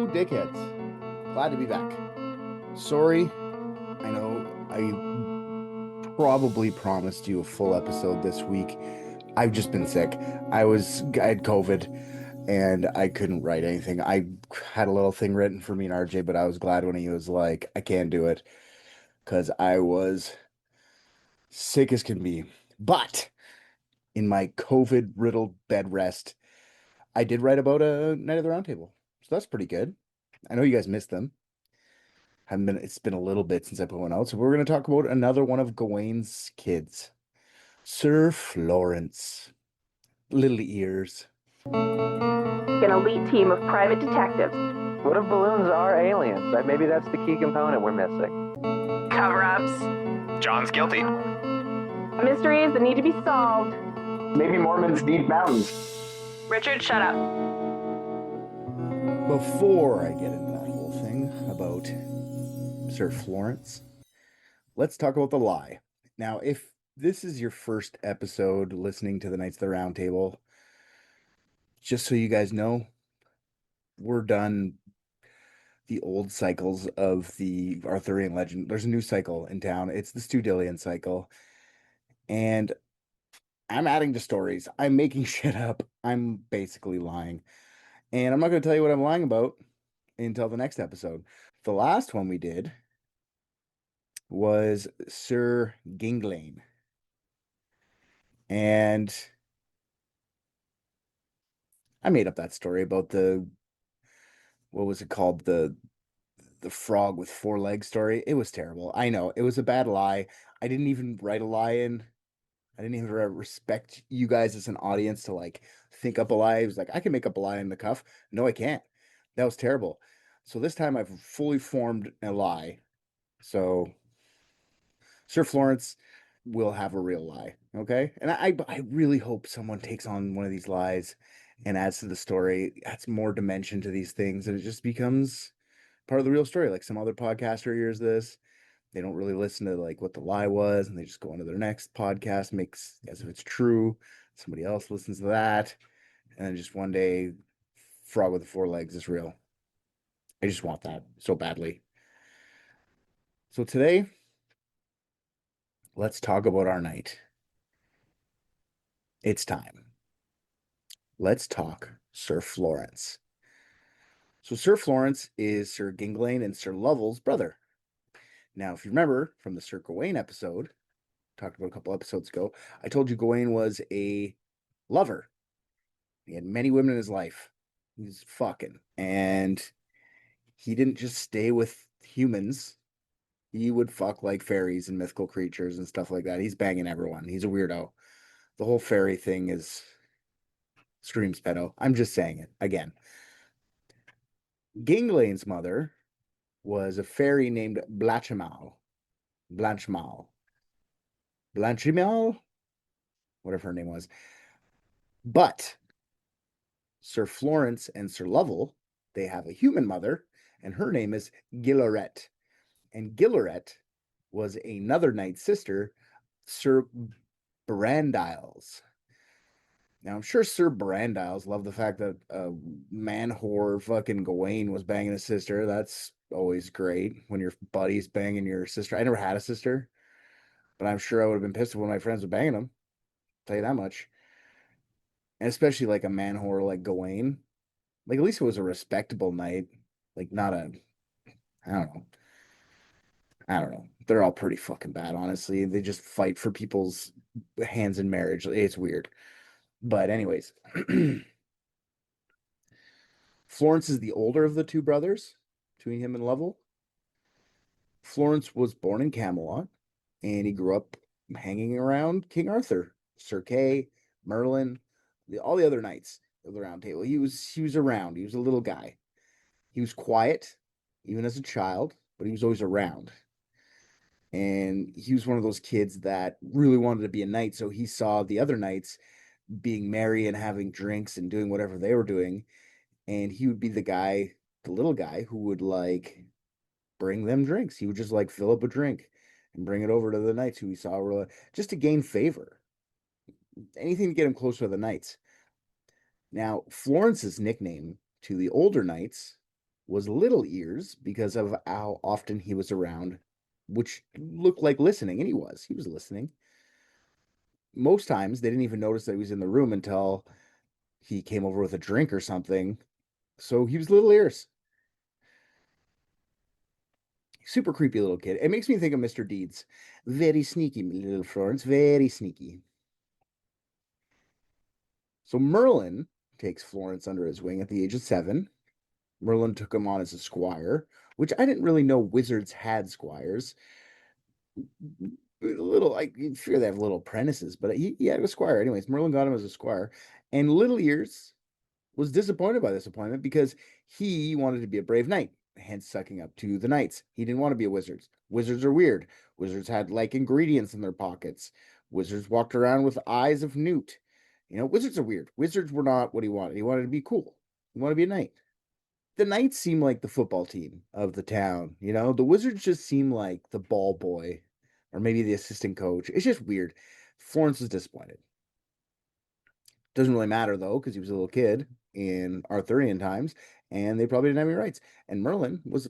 dickheads. Glad to be back. Sorry, I know I probably promised you a full episode this week. I've just been sick. I had COVID and I couldn't write anything. I had a little thing written for me and RJ, but I was glad when he was like, I can't do it because I was sick as can be. But in my COVID riddled bed rest, I did write about a Night of the Round Table. So that's pretty good. I know you guys missed them. Haven't been It's been a little bit since I put one out, so we're going to talk about another one of Gawain's kids, Sir Florence. Little ears. An elite team of private detectives. What if balloons are aliens? Maybe that's the key component we're missing. Cover-ups. John's guilty. Mysteries that need to be solved. Maybe Mormons need mountains. Richard, shut up. Before I get into that whole thing about Sir Florence, let's talk about the lie. Now, if this is your first episode listening to the Knights of the Round Table, just so you guys know, we're done the old cycles of the Arthurian legend. There's a new cycle in town. It's the Studillian cycle. And I'm adding to stories. I'm making shit up. I'm basically lying. And I'm not going to tell you what I'm lying about until the next episode. The last one we did was Sir Ginglain. And I made up that story about what was it called? The frog with four legs story. It was terrible. I know. It was a bad lie. I didn't even write a lie in. I didn't even respect you guys as an audience to like think up a lie. It was like, I can make up a lie in the cuff. No, I can't. That was terrible. So this time I've fully formed a lie. So Sir Florence will have a real lie. Okay. And I really hope someone takes on one of these lies and adds to the story, adds more dimension to these things, and it just becomes part of the real story. Like some other podcaster hears this, they don't really listen to like what the lie was, and they just go on to their next podcast, makes as if it's true. Somebody else listens to that, and then just one day, frog with the four legs is real. I just want that so badly. So today, let's talk about our night. It's time. Let's talk Sir Florence. So Sir Florence is Sir Ginglain and Sir Lovel's brother. Now, if you remember from the Sir Gawain episode, talked about a couple episodes ago, I told you Gawain was a lover. He had many women in his life. He was fucking. And he didn't just stay with humans. He would fuck like fairies and mythical creatures and stuff like that. He's banging everyone. He's a weirdo. The whole fairy thing is screams pedo. I'm just saying it again. Ginglain's mother was a fairy named Blanchemal. Blanchemal? Whatever her name was. But Sir Florence and Sir Lovel, they have a human mother, and her name is Guilloret. And Guilloret was another knight's sister, Sir Brandiles. Now, I'm sure Sir Brandiles loved the fact that a man whore fucking Gawain was banging his sister. That's always great when your buddy's banging your sister. I never had a sister, but I'm sure I would have been pissed if one of my friends was banging them. Tell you that much. And especially like a man whore like Gawain. Like at least it was a respectable knight. Like not a, I don't know. I don't know. They're all pretty fucking bad, honestly. They just fight for people's hands in marriage. It's weird. But anyways, Florence is the older of the two brothers, between him and Lovel. Florence was born in Camelot, and he grew up hanging around King Arthur, Sir Kay, Merlin, all the other knights of the Round Table. He was around. He was a little guy. He was quiet, even as a child, but he was always around. And he was one of those kids that really wanted to be a knight. So he saw the other knights being merry and having drinks and doing whatever they were doing. And he would be the guy, the little guy, who would like bring them drinks. He would just like fill up a drink and bring it over to the knights who he saw were just to gain favor. Anything to get him closer to the knights. Now, Florence's nickname to the older knights was Little Ears because of how often he was around, which looked like listening, and he was. He was listening. Most times they didn't even notice that he was in the room until he came over with a drink or something. So he was Little Ears. Super creepy little kid. It makes me think of Mr. Deeds. Very sneaky, little Florence. Very sneaky. So Merlin takes Florence under his wing at the age of 7. Merlin took him on as a squire, which I didn't really know wizards had squires. A little, I fear they have little apprentices, but he had a squire. Anyways, Merlin got him as a squire. And Little Ears was disappointed by this appointment because he wanted to be a brave knight, hence sucking up to the knights. He didn't want to be a wizard. Wizards are weird. Wizards had like ingredients in their pockets. Wizards walked around with eyes of newt. Wizards are weird. Wizards were not what he wanted. He wanted to be cool. He wanted to be a knight. The Knights seem like the football team of the town. The Wizards just seem like the ball boy or maybe the assistant coach. It's just weird. Florence was disappointed. Doesn't really matter though, because he was a little kid in Arthurian times, and they probably didn't have any rights. And Merlin was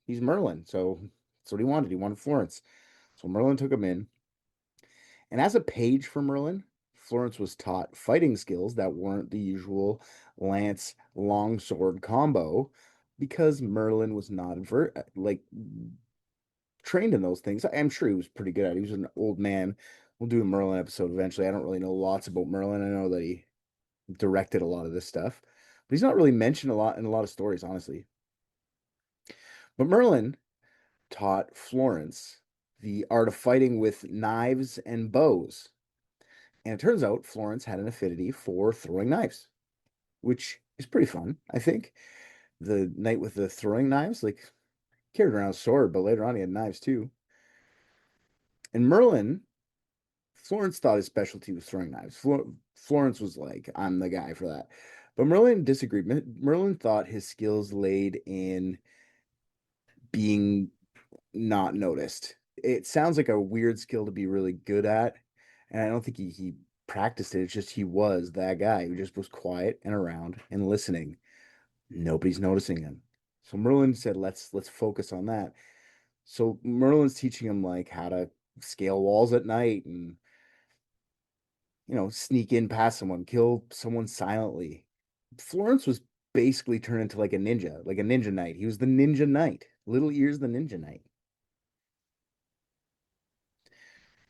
he's Merlin, so that's what he wanted. He wanted Florence. So Merlin took him in. And as a page for Merlin, Florence was taught fighting skills that weren't the usual lance longsword combo because Merlin was not trained in those things. I'm sure he was pretty good at it. He was an old man. We'll do a Merlin episode eventually. I don't really know lots about Merlin. I know that he directed a lot of this stuff, but he's not really mentioned a lot in a lot of stories, honestly. But Merlin taught Florence the art of fighting with knives and bows. And it turns out Florence had an affinity for throwing knives, which is pretty fun, I think. The knight with the throwing knives, like, carried around a sword, but later on he had knives too. And Florence thought his specialty was throwing knives. Florence was like, I'm the guy for that. But Merlin disagreed. Merlin thought his skills laid in being not noticed. It sounds like a weird skill to be really good at. And I don't think he practiced it. It's just he was that guy who just was quiet and around and listening. Nobody's noticing him. So Merlin said, let's focus on that. So Merlin's teaching him like how to scale walls at night and sneak in past someone, kill someone silently. Florence was basically turned into like a ninja knight. He was the ninja knight. Little Ears, the ninja knight.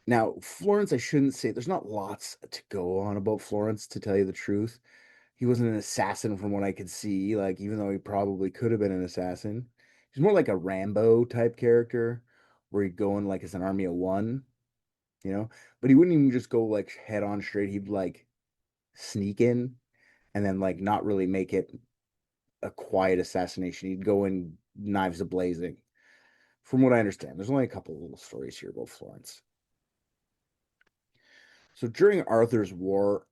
Now, Florence, I shouldn't say, there's not lots to go on about Florence, to tell you the truth. He wasn't an assassin from what I could see, like, even though he probably could have been an assassin. He's more like a Rambo type character, where he'd go in like as an army of one, you know? But he wouldn't even just go like head on straight. He'd like sneak in and then like not really make it a quiet assassination. He'd go in knives a blazing. From what I understand, there's only a couple little stories here about Florence. So during Arthur's war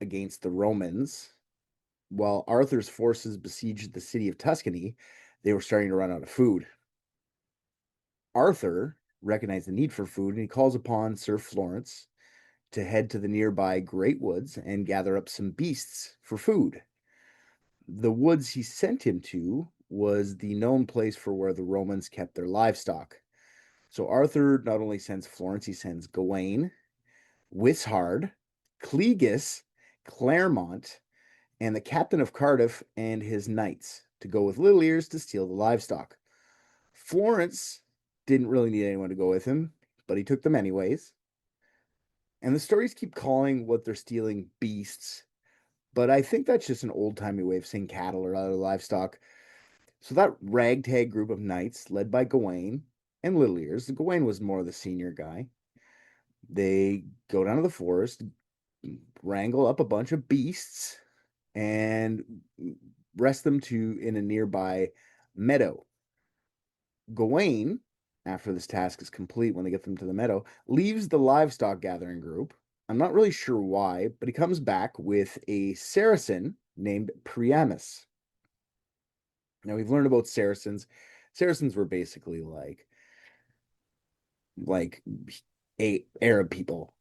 against the Romans, while Arthur's forces besieged the city of Tuscany, they were starting to run out of food. Arthur recognized the need for food and he calls upon Sir Florence to head to the nearby Great Woods and gather up some beasts for food. The woods he sent him to was the known place for where the Romans kept their livestock. So Arthur not only sends Florence, he sends Gawain, Wishard, Clegus, Claremont, and the captain of Cardiff and his knights to go with Little Ears to steal the livestock. Florence didn't really need anyone to go with him, but he took them anyways. And the stories keep calling what they're stealing beasts, but I think that's just an old timey way of saying cattle or other livestock. So that ragtag group of knights, led by Gawain and Little Ears, Gawain was more the senior guy. They go down to the forest, wrangle up a bunch of beasts, and rest them in a nearby meadow. Gawain, after this task is complete, when they get them to the meadow, leaves the livestock gathering group. I'm not really sure why, but he comes back with a Saracen named Priamus. Now we've learned about Saracens. Saracens were basically like Arab people,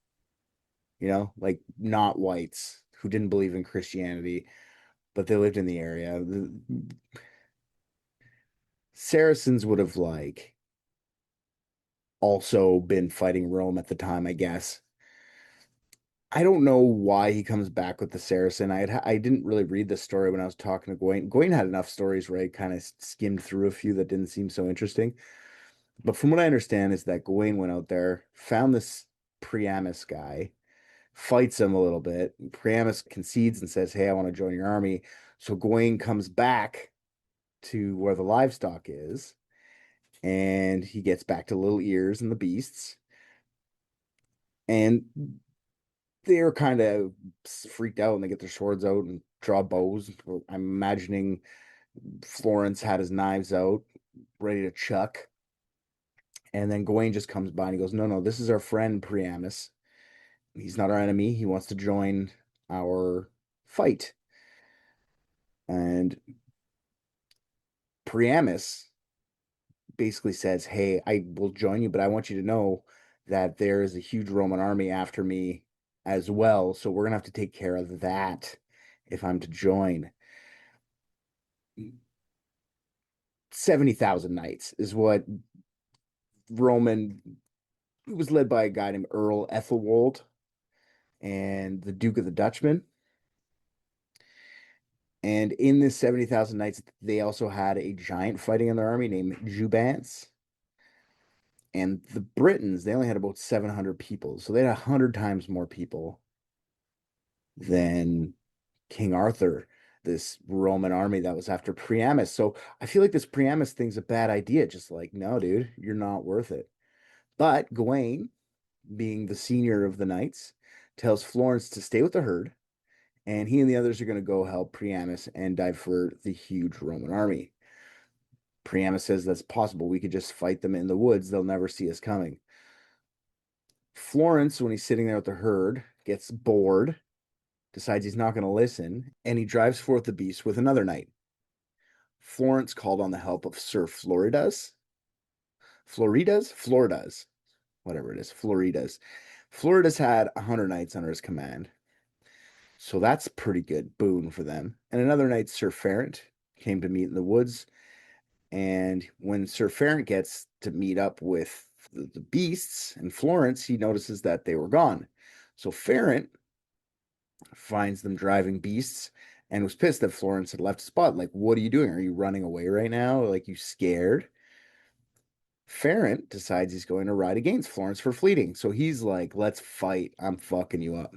like not whites who didn't believe in Christianity, but they lived in the area. Saracens would have like also been fighting Rome at the time, I guess. I don't know why he comes back with the Saracen. I didn't really read the story when I was talking to Gawain. Gawain had enough stories where I kind of skimmed through a few that didn't seem so interesting. But from what I understand is that Gawain went out there, found this Priamus guy, fights him a little bit. Priamus concedes and says, "Hey, I want to join your army." So Gawain comes back to where the livestock is, and he gets back to Little Ears and the beasts, and they're kind of freaked out and they get their swords out and draw bows. I'm imagining Florence had his knives out, ready to chuck. And then Gawain just comes by and he goes, "No, no, this is our friend Priamus. He's not our enemy. He wants to join our fight." And Priamus basically says, "Hey, I will join you, but I want you to know that there is a huge Roman army after me as well. So we're gonna have to take care of that if I'm to join." 70,000 knights is what Roman, it was led by a guy named Earl Ethelwold and the Duke of the Dutchman. And in this 70,000 knights, they also had a giant fighting in their army named Jubance. And the Britons, they only had about 700 people. So they had 100 times more people than King Arthur, this Roman army that was after Priamus. So I feel like this Priamus thing's a bad idea. Just like, no, dude, you're not worth it. But Gawain, being the senior of the knights, tells Florence to stay with the herd, and he and the others are going to go help Priamus and divert the huge Roman army. Priamus says that's possible. We could just fight them in the woods. They'll never see us coming. Florence, when he's sitting there with the herd, gets bored, decides he's not going to listen, and he drives forth the beast with another knight. Florence called on the help of Sir Floridas, whatever it is, Floridas. Floridas had 100 knights under his command. So that's a pretty good boon for them. And another knight, Sir Ferent, came to meet in the woods. And when Sir Ferent gets to meet up with the beasts in Florence, he notices that they were gone. So Ferent finds them driving beasts and was pissed that Florence had left a spot. Like, what are you doing? Are you running away right now? Like, you scared? Ferent decides he's going to ride against Florence for fleeting. So he's like, let's fight. I'm fucking you up.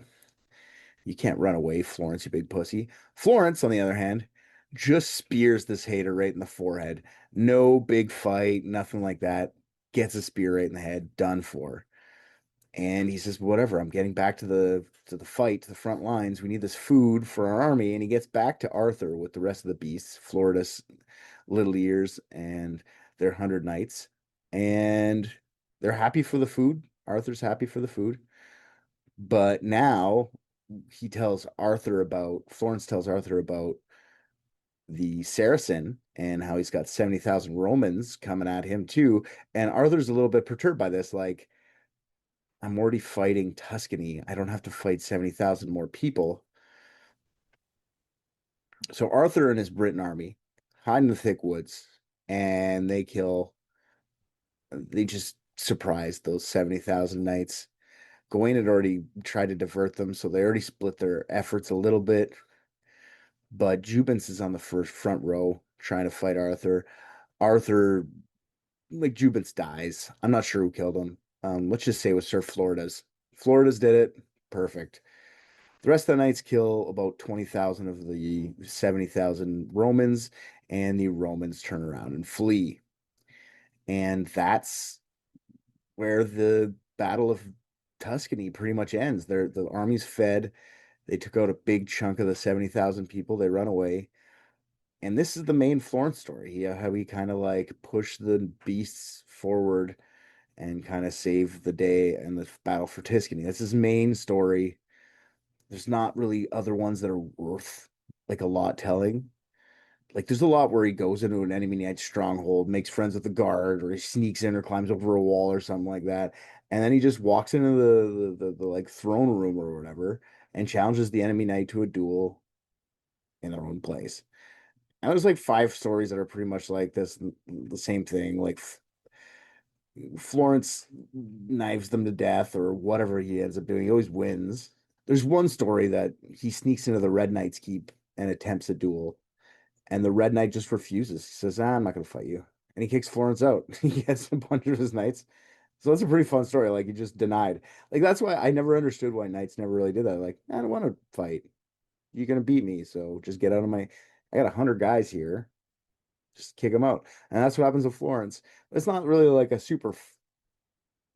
You can't run away, Florence, you big pussy. Florence, on the other hand, just spears this hater right in the forehead. No big fight, nothing like that. Gets a spear right in the head, done for. And he says, "Whatever, I'm getting back to the fight, to the front lines. We need this food for our army." And he gets back to Arthur with the rest of the beasts, Florida's little ears, and their 100 knights. And they're happy for the food. Arthur's happy for the food. But now Florence tells Arthur about the Saracen and how he's got 70,000 Romans coming at him too. And Arthur's a little bit perturbed by this. Like, I'm already fighting Tuscany. I don't have to fight 70,000 more people. So Arthur and his Briton army hide in the thick woods and they just surprise those 70,000 knights. Gawain had already tried to divert them, so they already split their efforts a little bit. But Jubance is on the first front row trying to fight Arthur. Arthur, like Jubance dies. I'm not sure who killed him. Let's just say it was Sir Floridas. Floridas did it. Perfect. The rest of the knights kill about 20,000 of the 70,000 Romans, and the Romans turn around and flee. And that's where the Battle of Tuscany pretty much ends. The army's fed. They took out a big chunk of the 70,000 people. They run away. And this is the main Florence story. How he kind of like pushed the beasts forward and kind of saved the day and the battle for Tuscany. That's his main story. There's not really other ones that are worth like a lot telling. Like there's a lot where he goes into an enemy knight's stronghold, makes friends with the guard, or he sneaks in or climbs over a wall or something like that. And then he just walks into the like throne room or whatever and challenges the enemy knight to a duel in their own place. And there's like 5 stories that are pretty much like this, the same thing. Like Florence knives them to death or whatever he ends up doing. He always wins. There's one story that he sneaks into the Red Knight's keep and attempts a duel, and the Red Knight just refuses. He says, I'm not going to fight you. And he kicks Florence out. He gets a bunch of his knights. So that's a pretty fun story. Like, he just denied. Like, that's why I never understood why knights never really did that. Like, I don't want to fight. You're going to beat me. So just get out of my. I got 100 guys here. Just kick them out. And that's what happens with Florence. It's not really like a super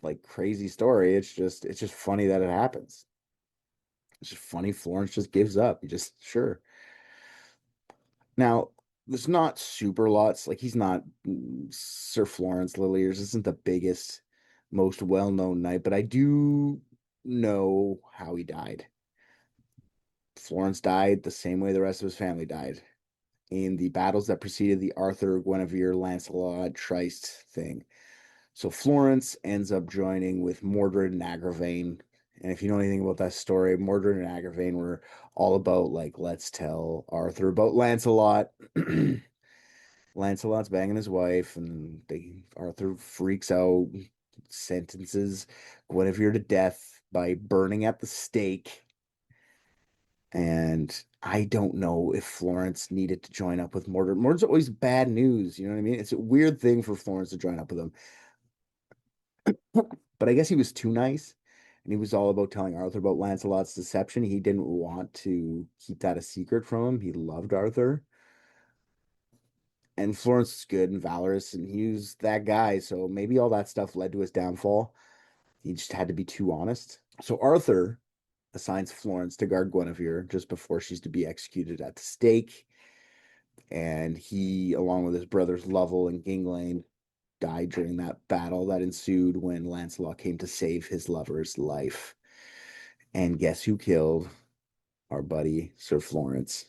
like crazy story. It's just funny that it happens. It's just funny. Florence just gives up. He just sure. Now, there's not super lots. Like he's not Sir Florence Lilliers isn't the biggest, most well-known knight, but I do know how he died. Florence died the same way the rest of his family died in the battles that preceded the Arthur, Guinevere, Lancelot, Tryst thing. So Florence ends up joining with Mordred and Agravain. And if you know anything about that story, Mordred and Agravain were all about like, let's tell Arthur about Lancelot. Lancelot's banging his wife, and Arthur freaks out, sentences Guinevere to death by burning at the stake. And I don't know if Florence needed to join up with Mordred. Mordred's always bad news, you know what I mean? It's a weird thing for Florence to join up with him. But I guess he was too nice, and he was all about telling Arthur about Lancelot's deception. He didn't want to keep that a secret from him. He loved Arthur. And Florence is good and valorous, and he was that guy. So maybe all that stuff led to his downfall. He just had to be too honest. So Arthur assigns Florence to guard Guinevere just before she's to be executed at the stake. And he, along with his brothers Lovell and Ginglain, died during that battle that ensued when Lancelot came to save his lover's life. And guess who killed our buddy Sir Florence?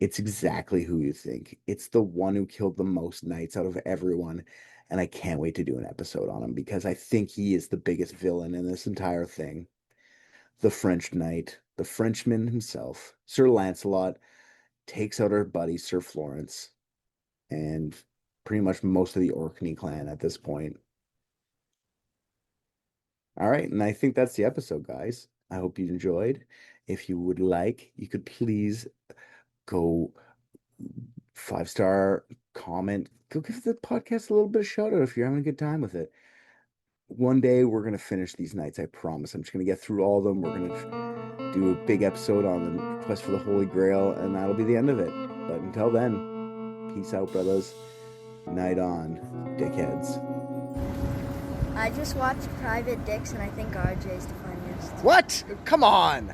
It's exactly who you think. It's the one who killed the most knights out of everyone. And I can't wait to do an episode on him because I think he is the biggest villain in this entire thing. The French knight, the Frenchman himself, Sir Lancelot, takes out our buddy Sir Florence and pretty much most of the Orkney clan at this point. All right, and I think that's the episode, guys. I hope you enjoyed. If you would like, you could please go 5-star comment. Go give the podcast a little bit of shout out if you're having a good time with it. One day we're gonna finish these nights, I promise. I'm just gonna get through all of them. We're gonna do a big episode on the quest for the Holy Grail, and that'll be the end of it. But until then, peace out, brothers. Night on, dickheads. I just watched Private Dicks and I think RJ's the funniest. What? Come on.